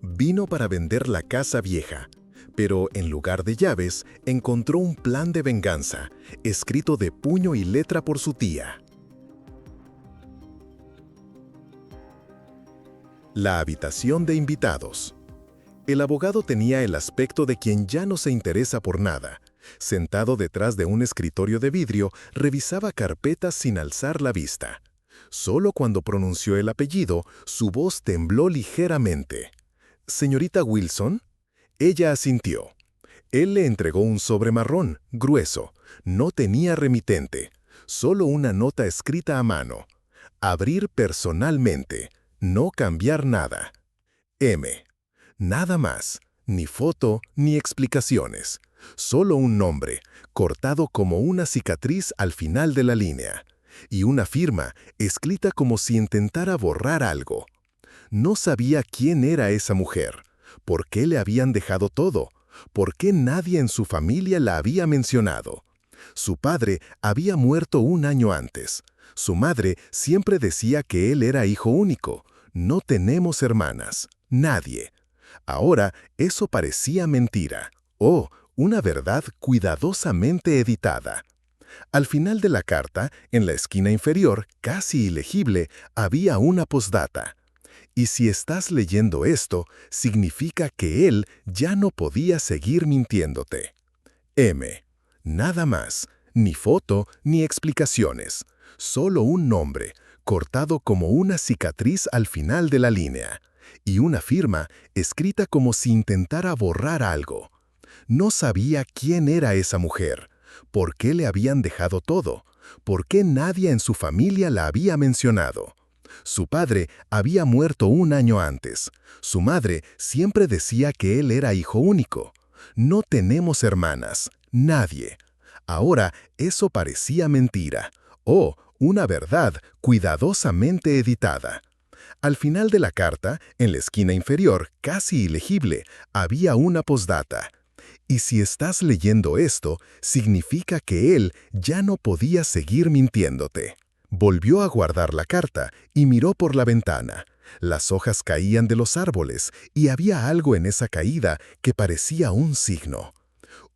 Vino para vender la casa vieja, pero en lugar de llaves, encontró un plan de venganza, escrito de puño y letra por su tía. La habitación de invitados. El abogado tenía el aspecto de quien ya no se interesa por nada. Sentado detrás de un escritorio de vidrio, revisaba carpetas sin alzar la vista. Solo cuando pronunció el apellido, su voz tembló ligeramente. «¿Señorita Wilson?» Ella asintió. Él le entregó un sobre marrón, grueso. No tenía remitente, solo una nota escrita a mano. Abrir personalmente, no cambiar nada. M. Nada más, ni foto ni explicaciones. Solo un nombre, cortado como una cicatriz al final de la línea. Y una firma, escrita como si intentara borrar algo. No sabía quién era esa mujer. ¿Por qué le habían dejado todo? ¿Por qué nadie en su familia la había mencionado? Su padre había muerto un año antes. Su madre siempre decía que él era hijo único. No tenemos hermanas. Nadie. Ahora eso parecía mentira. Oh, una verdad cuidadosamente editada. Al final de la carta, en la esquina inferior, casi ilegible, había una postdata. Y si estás leyendo esto, significa que él ya no podía seguir mintiéndote. M. Nada más, ni foto ni explicaciones. Solo un nombre, cortado como una cicatriz al final de la línea. Y una firma escrita como si intentara borrar algo. No sabía quién era esa mujer. ¿Por qué le habían dejado todo? ¿Por qué nadie en su familia la había mencionado? Su padre había muerto un año antes. Su madre siempre decía que él era hijo único. No tenemos hermanas, nadie. Ahora eso parecía mentira. Oh, una verdad cuidadosamente editada. Al final de la carta, en la esquina inferior, casi ilegible, había una postdata. Y si estás leyendo esto, significa que él ya no podía seguir mintiéndote. Volvió a guardar la carta y miró por la ventana. Las hojas caían de los árboles y había algo en esa caída que parecía un signo.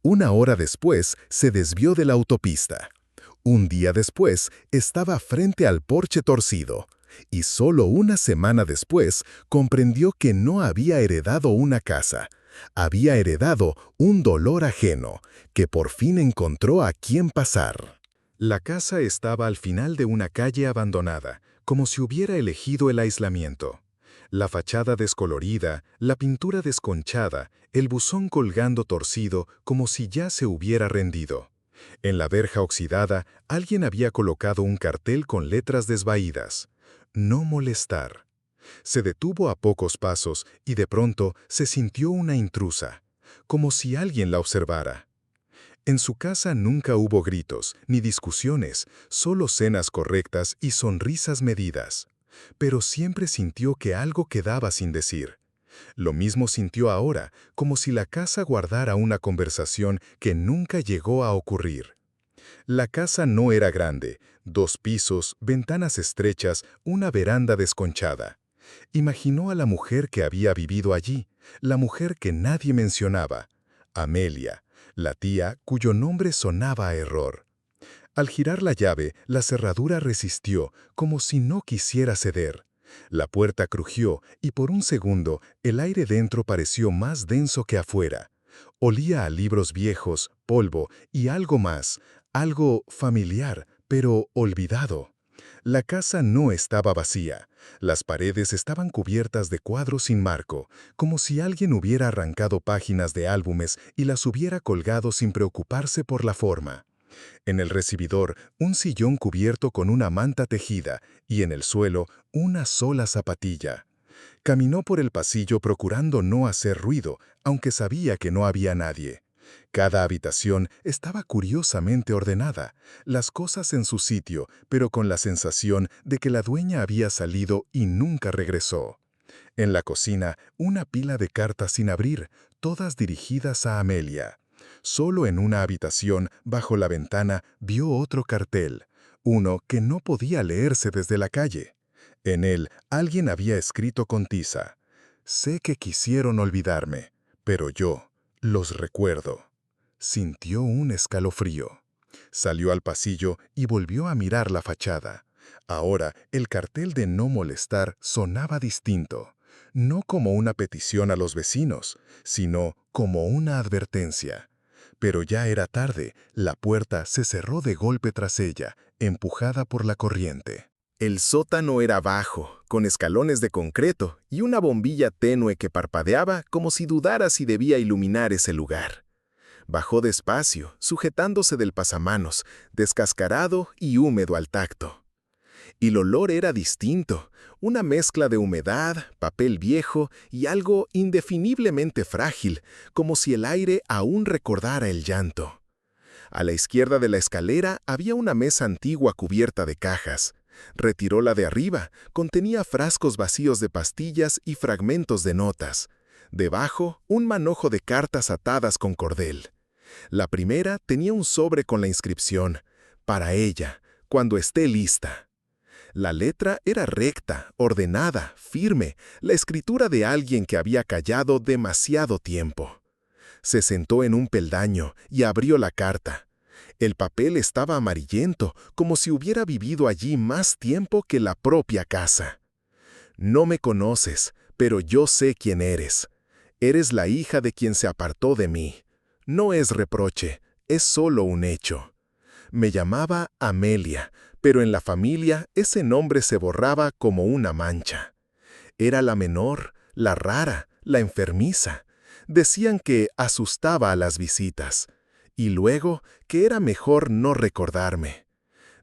Una hora después se desvió de la autopista. Un día después estaba frente al porche torcido. Y solo una semana después comprendió que no había heredado una casa. Había heredado un dolor ajeno, que por fin encontró a quien pasar. La casa estaba al final de una calle abandonada, como si hubiera elegido el aislamiento. La fachada descolorida, la pintura desconchada, el buzón colgando torcido como si ya se hubiera rendido. En la verja oxidada, alguien había colocado un cartel con letras desvaídas. No molestar. Se detuvo a pocos pasos y de pronto se sintió una intrusa, como si alguien la observara. En su casa nunca hubo gritos, ni discusiones, solo cenas correctas y sonrisas medidas. Pero siempre sintió que algo quedaba sin decir. Lo mismo sintió ahora, como si la casa guardara una conversación que nunca llegó a ocurrir. La casa no era grande, 2 pisos, ventanas estrechas, una veranda desconchada. Imaginó a la mujer que había vivido allí, la mujer que nadie mencionaba, Amelia, la tía cuyo nombre sonaba a error. Al girar la llave, la cerradura resistió, como si no quisiera ceder. La puerta crujió y por un segundo el aire dentro pareció más denso que afuera. Olía a libros viejos, polvo y algo más, algo familiar, pero olvidado. La casa no estaba vacía. Las paredes estaban cubiertas de cuadros sin marco, como si alguien hubiera arrancado páginas de álbumes y las hubiera colgado sin preocuparse por la forma. En el recibidor, un sillón cubierto con una manta tejida y en el suelo, una sola zapatilla. Caminó por el pasillo procurando no hacer ruido, aunque sabía que no había nadie. Cada habitación estaba curiosamente ordenada, las cosas en su sitio, pero con la sensación de que la dueña había salido y nunca regresó. En la cocina, una pila de cartas sin abrir, todas dirigidas a Amelia. Solo en una habitación, bajo la ventana, vio otro cartel, uno que no podía leerse desde la calle. En él, alguien había escrito con tiza: Sé que quisieron olvidarme, pero yo los recuerdo. Sintió un escalofrío. Salió al pasillo y volvió a mirar la fachada. Ahora el cartel de no molestar sonaba distinto, no como una petición a los vecinos, sino como una advertencia. Pero ya era tarde, la puerta se cerró de golpe tras ella, empujada por la corriente. El sótano era bajo, con escalones de concreto y una bombilla tenue que parpadeaba como si dudara si debía iluminar ese lugar. Bajó despacio, sujetándose del pasamanos, descascarado y húmedo al tacto. Y el olor era distinto, una mezcla de humedad, papel viejo y algo indefiniblemente frágil, como si el aire aún recordara el llanto. A la izquierda de la escalera había una mesa antigua cubierta de cajas. Retiró la de arriba, contenía frascos vacíos de pastillas y fragmentos de notas. Debajo, un manojo de cartas atadas con cordel. La primera tenía un sobre con la inscripción, para ella, cuando esté lista. La letra era recta, ordenada, firme, la escritura de alguien que había callado demasiado tiempo. Se sentó en un peldaño y abrió la carta. El papel estaba amarillento, como si hubiera vivido allí más tiempo que la propia casa. No me conoces, pero yo sé quién eres. Eres la hija de quien se apartó de mí. No es reproche, es solo un hecho. Me llamaba Amelia, pero en la familia ese nombre se borraba como una mancha. Era la menor, la rara, la enfermiza. Decían que asustaba a las visitas. Y luego que era mejor no recordarme.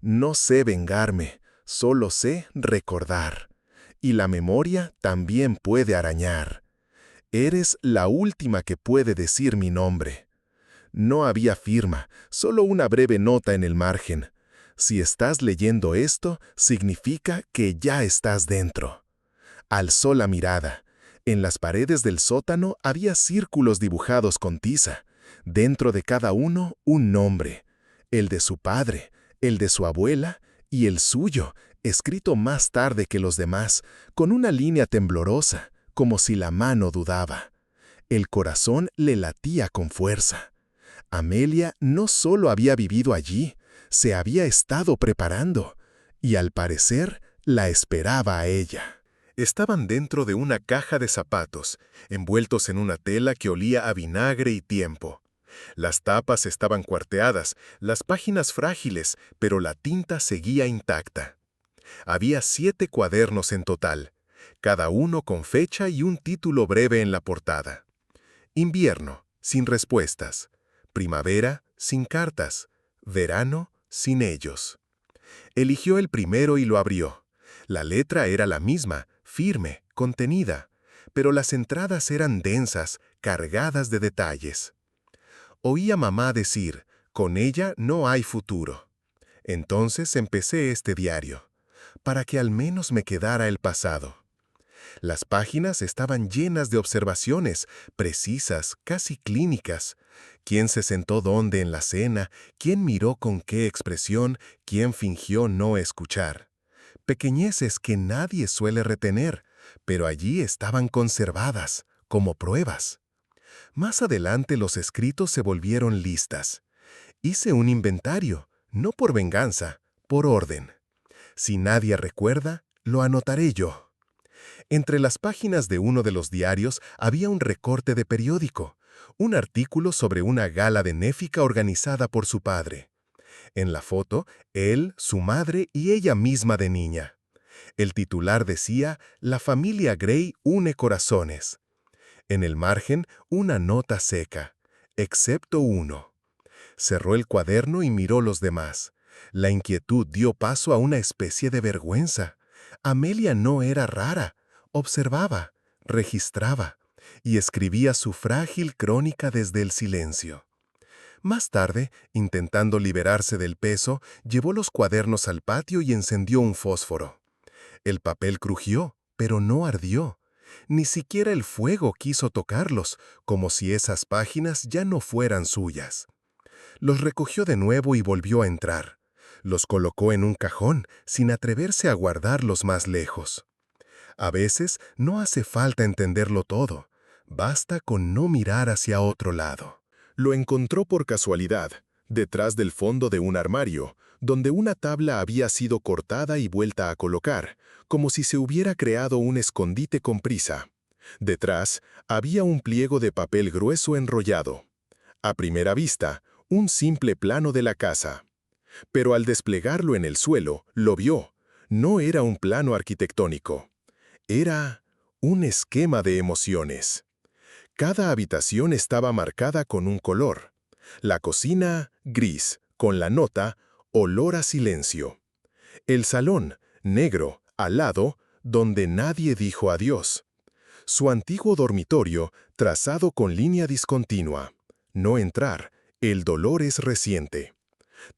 No sé vengarme, solo sé recordar. Y la memoria también puede arañar. Eres la última que puede decir mi nombre. No había firma, solo una breve nota en el margen. Si estás leyendo esto, significa que ya estás dentro. Alzó la mirada. En las paredes del sótano había círculos dibujados con tiza. Dentro de cada uno, un nombre. El de su padre, el de su abuela y el suyo, escrito más tarde que los demás, con una línea temblorosa, como si la mano dudaba. El corazón le latía con fuerza. Amelia no solo había vivido allí, se había estado preparando, y al parecer la esperaba a ella. Estaban dentro de una caja de zapatos, envueltos en una tela que olía a vinagre y tiempo. Las tapas estaban cuarteadas, las páginas frágiles, pero la tinta seguía intacta. Había 7 cuadernos en total, cada uno con fecha y un título breve en la portada. Invierno, sin respuestas. Primavera, sin cartas. Verano, sin ellos. Eligió el primero y lo abrió. La letra era la misma, firme, contenida, pero las entradas eran densas, cargadas de detalles. Oí a mamá decir, con ella no hay futuro. Entonces empecé este diario, para que al menos me quedara el pasado. Las páginas estaban llenas de observaciones, precisas, casi clínicas. ¿Quién se sentó dónde en la cena? ¿Quién miró con qué expresión? ¿Quién fingió no escuchar? Pequeñeces que nadie suele retener, pero allí estaban conservadas, como pruebas. Más adelante los escritos se volvieron listas. Hice un inventario, no por venganza, por orden. Si nadie recuerda, lo anotaré yo. Entre las páginas de uno de los diarios había un recorte de periódico, un artículo sobre una gala benéfica organizada por su padre. En la foto, él, su madre y ella misma de niña. El titular decía, «La familia Gray une corazones». En el margen, una nota seca, «excepto uno». Cerró el cuaderno y miró los demás. La inquietud dio paso a una especie de vergüenza. Amelia no era rara. Observaba, registraba y escribía su frágil crónica desde el silencio. Más tarde, intentando liberarse del peso, llevó los cuadernos al patio y encendió un fósforo. El papel crujió, pero no ardió. Ni siquiera el fuego quiso tocarlos, como si esas páginas ya no fueran suyas. Los recogió de nuevo y volvió a entrar. Los colocó en un cajón, sin atreverse a guardarlos más lejos. A veces no hace falta entenderlo todo. Basta con no mirar hacia otro lado. Lo encontró por casualidad, detrás del fondo de un armario, donde una tabla había sido cortada y vuelta a colocar, como si se hubiera creado un escondite con prisa. Detrás había un pliego de papel grueso enrollado. A primera vista, un simple plano de la casa. Pero al desplegarlo en el suelo, lo vio. No era un plano arquitectónico. Era un esquema de emociones. Cada habitación estaba marcada con un color. La cocina, gris, con la nota, olor a silencio. El salón, negro, al lado, donde nadie dijo adiós. Su antiguo dormitorio, trazado con línea discontinua. No entrar, el dolor es reciente.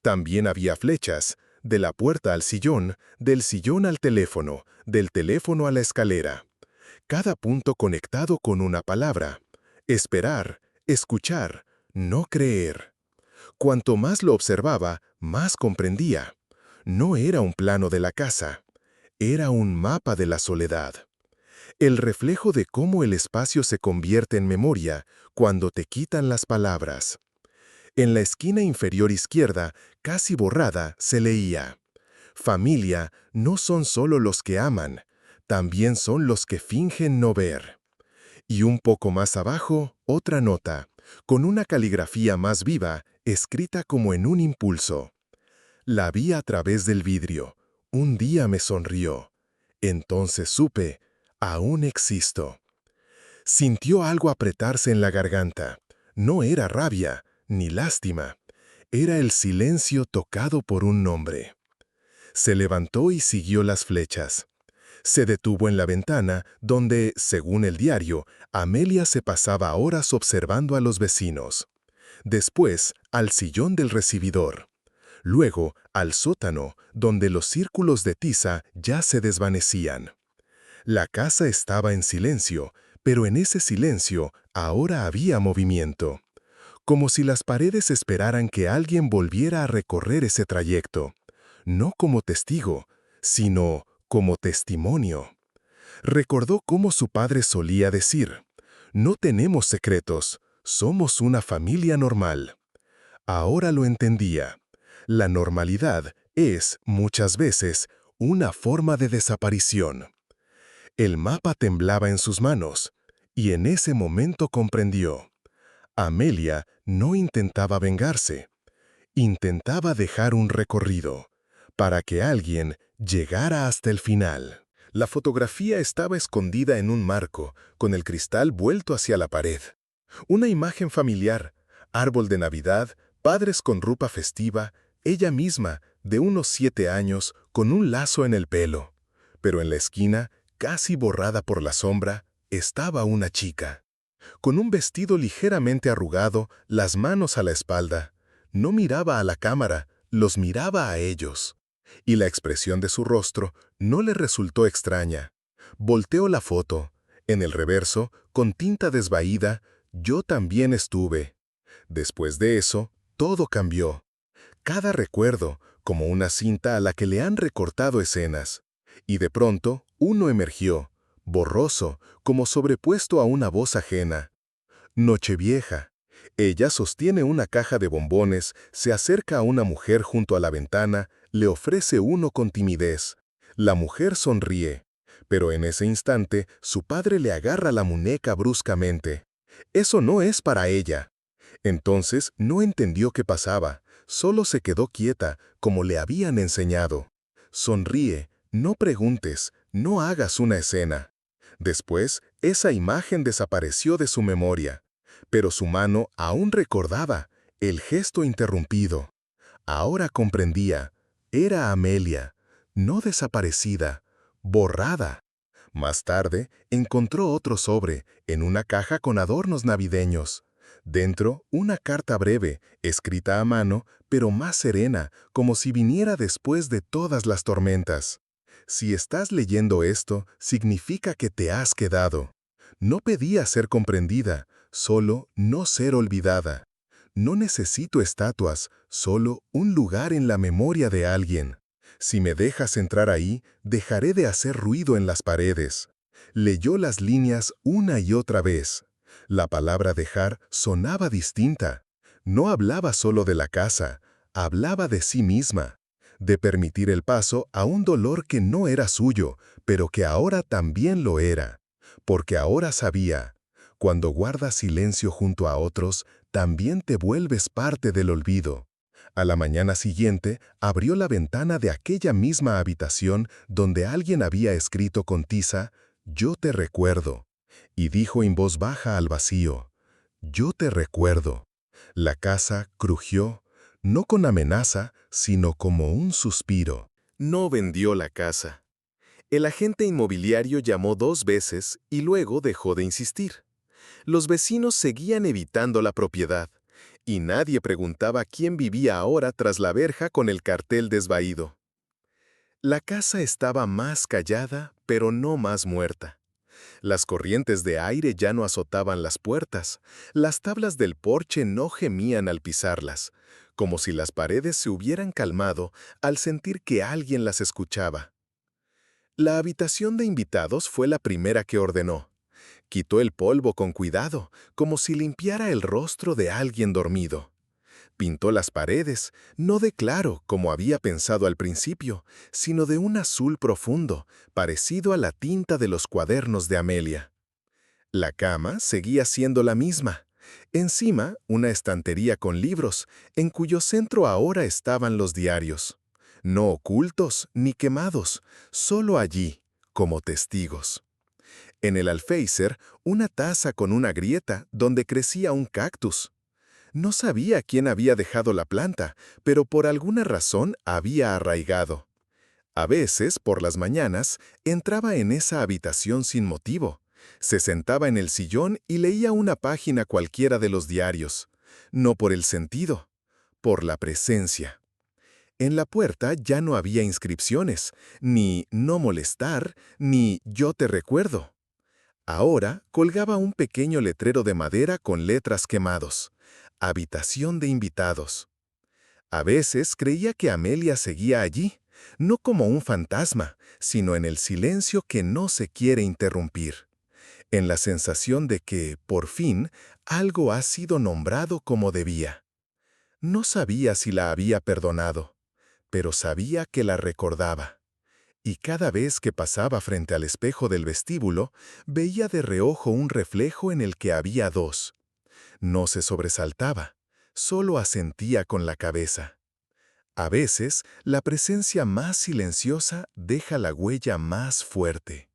También había flechas, de la puerta al sillón, del sillón al teléfono, del teléfono a la escalera. Cada punto conectado con una palabra. Esperar, escuchar, no creer. Cuanto más lo observaba, más comprendía. No era un plano de la casa, era un mapa de la soledad. El reflejo de cómo el espacio se convierte en memoria cuando te quitan las palabras. En la esquina inferior izquierda, casi borrada, se leía: familia no son solo los que aman, también son los que fingen no ver. Y un poco más abajo, otra nota, con una caligrafía más viva, escrita como en un impulso. La vi a través del vidrio. Un día me sonrió. Entonces supe, aún existo. Sintió algo apretarse en la garganta. No era rabia, ni lástima. Era el silencio tocado por un nombre. Se levantó y siguió las flechas. Se detuvo en la ventana, donde, según el diario, Amelia se pasaba horas observando a los vecinos. Después, al sillón del recibidor. Luego, al sótano, donde los círculos de tiza ya se desvanecían. La casa estaba en silencio, pero en ese silencio ahora había movimiento. Como si las paredes esperaran que alguien volviera a recorrer ese trayecto. No como testigo, sino como testimonio. Recordó cómo su padre solía decir: no tenemos secretos, somos una familia normal. Ahora lo entendía. La normalidad es, muchas veces, una forma de desaparición. El mapa temblaba en sus manos, y en ese momento comprendió. Amelia no intentaba vengarse, intentaba dejar un recorrido, para que alguien llegara hasta el final. La fotografía estaba escondida en un marco, con el cristal vuelto hacia la pared. Una imagen familiar, árbol de Navidad, padres con ropa festiva, ella misma, de unos 7 años, con un lazo en el pelo. Pero en la esquina, casi borrada por la sombra, estaba una chica. Con un vestido ligeramente arrugado, las manos a la espalda. No miraba a la cámara, los miraba a ellos. Y la expresión de su rostro no le resultó extraña. Volteó la foto. En el reverso, con tinta desvaída, yo también estuve. Después de eso, todo cambió. Cada recuerdo, como una cinta a la que le han recortado escenas. Y de pronto, uno emergió, borroso, como sobrepuesto a una voz ajena. Nochevieja. Ella sostiene una caja de bombones, se acerca a una mujer junto a la ventana, le ofrece uno con timidez. La mujer sonríe, pero en ese instante su padre le agarra la muñeca bruscamente. Eso no es para ella. Entonces no entendió qué pasaba, solo se quedó quieta, como le habían enseñado. Sonríe, no preguntes, no hagas una escena. Después, esa imagen desapareció de su memoria, pero su mano aún recordaba el gesto interrumpido. Ahora comprendía, era Amelia, no desaparecida, borrada. Más tarde, encontró otro sobre, en una caja con adornos navideños. Dentro, una carta breve, escrita a mano, pero más serena, como si viniera después de todas las tormentas. Si estás leyendo esto, significa que te has quedado. No pedía ser comprendida, solo no ser olvidada. No necesito estatuas, solo un lugar en la memoria de alguien. Si me dejas entrar ahí, dejaré de hacer ruido en las paredes. Leyó las líneas una y otra vez. La palabra dejar sonaba distinta. No hablaba solo de la casa, hablaba de sí misma, de permitir el paso a un dolor que no era suyo, pero que ahora también lo era. Porque ahora sabía, cuando guardas silencio junto a otros, también te vuelves parte del olvido. A la mañana siguiente, abrió la ventana de aquella misma habitación donde alguien había escrito con tiza, «Yo te recuerdo», y dijo en voz baja al vacío, «Yo te recuerdo». La casa crujió, no con amenaza, sino como un suspiro. No vendió la casa. El agente inmobiliario llamó 2 veces y luego dejó de insistir. Los vecinos seguían evitando la propiedad, y nadie preguntaba quién vivía ahora tras la verja con el cartel desvaído. La casa estaba más callada, pero no más muerta. Las corrientes de aire ya no azotaban las puertas, las tablas del porche no gemían al pisarlas, como si las paredes se hubieran calmado al sentir que alguien las escuchaba. La habitación de invitados fue la primera que ordenó. Quitó el polvo con cuidado, como si limpiara el rostro de alguien dormido. Pintó las paredes, no de claro, como había pensado al principio, sino de un azul profundo, parecido a la tinta de los cuadernos de Amelia. La cama seguía siendo la misma. Encima, una estantería con libros, en cuyo centro ahora estaban los diarios. No ocultos ni quemados, solo allí, como testigos. En el alféizar, una taza con una grieta donde crecía un cactus. No sabía quién había dejado la planta, pero por alguna razón había arraigado. A veces, por las mañanas, entraba en esa habitación sin motivo. Se sentaba en el sillón y leía una página cualquiera de los diarios. No por el sentido, por la presencia. En la puerta ya no había inscripciones, ni «no molestar», ni «yo te recuerdo». Ahora colgaba un pequeño letrero de madera con letras quemados. Habitación de invitados. A veces creía que Amelia seguía allí, no como un fantasma, sino en el silencio que no se quiere interrumpir. En la sensación de que, por fin, algo ha sido nombrado como debía. No sabía si la había perdonado, pero sabía que la recordaba. Y cada vez que pasaba frente al espejo del vestíbulo, veía de reojo un reflejo en el que había 2. No se sobresaltaba, solo asentía con la cabeza. A veces, la presencia más silenciosa deja la huella más fuerte.